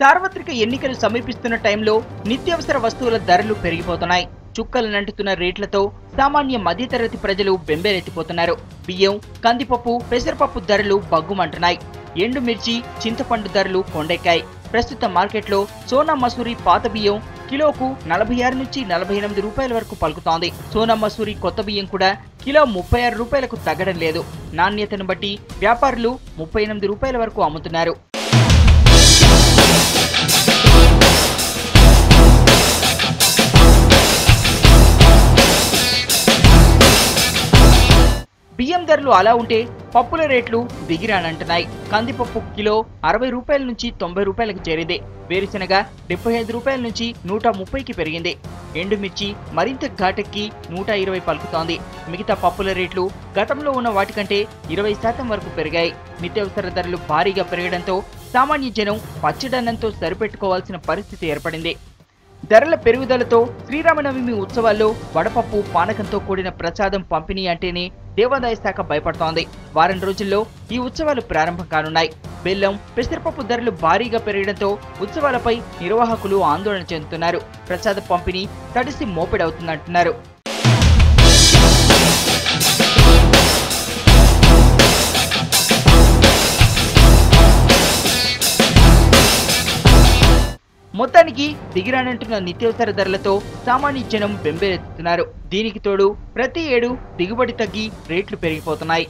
సార్వత్రిక ఎన్నికలు సమీపిస్తున్న టైంలో నిత్యావసర వస్తువుల ధరలు పెరిగిపోతున్నాయి. చుక్కలనంటుతున్న రేట్లతో సామాన్య మధ్యతరగతి ప్రజలు బెంబేలెత్తిపోతున్నారు. బియ్యం, కందిపప్పు, పెసరపప్పు ధరలు బగ్గుమంటున్నాయి. ఎండుమిర్చి, చింతపండు ధరలు కొండెక్కాయి. ప్రస్తుత మార్కెట్లో సోనా మసూరి పాత బియ్యం కిలోకు 46 నుంచి 48 రూపాయల వరకు పలుకుతోంది. సోనా మసూరి కొత్త బియ్యం కూడా కిలో 36 రూపాయలకు తగ్గడం లేదు. నాణ్యతను బట్టి వ్యాపారులు 38 రూపాయల వరకు అమ్ముతున్నారు. బియ్యం ధరలు అలా ఉంటే పప్పుల రేట్లు దిగిరానంటున్నాయి. కందిపప్పు కిలో 60 రూపాయల నుంచి 90 రూపాయలకు చేరింది. వేరుశనగ 75 రూపాయల నుంచి 130కి పెరిగింది. ఎండుమిర్చి మరింత ఘాటెక్కి 120 పలుకుతోంది. మిగతా పప్పుల రేట్లు గతంలో ఉన్న వాటికంటే 20% వరకు పెరిగాయి. నిత్యావసర ధరలు భారీగా పెరగడంతో సామాన్య జనం పచ్చడన్నంతో సరిపెట్టుకోవాల్సిన పరిస్థితి ఏర్పడింది. ధరల పెరుగుదలతో శ్రీరామనవమి ఉత్సవాల్లో వడపప్పు, పానకంతో కూడిన ప్రసాదం పంపిణీ అంటేనే దేవాదాయ శాఖ భయపడుతోంది. వారం రోజుల్లో ఈ ఉత్సవాలు ప్రారంభం కానున్నాయి. బెల్లం, పెసరపప్పు ధరలు భారీగా పెరగడంతో ఉత్సవాలపై నిర్వాహకులు ఆందోళన చెందుతున్నారు. ప్రసాద పంపిణీ తడిసి మోపెడవుతుందంటున్నారు. మొత్తానికి దిగిరానంటున్న నిత్యావసర ధరలతో సామాన్య జనం బెంబేలెత్తుతున్నారు. దీనికి తోడు ప్రతి ఏడు దిగుబడి తగ్గి రేట్లు పెరిగిపోతున్నాయి.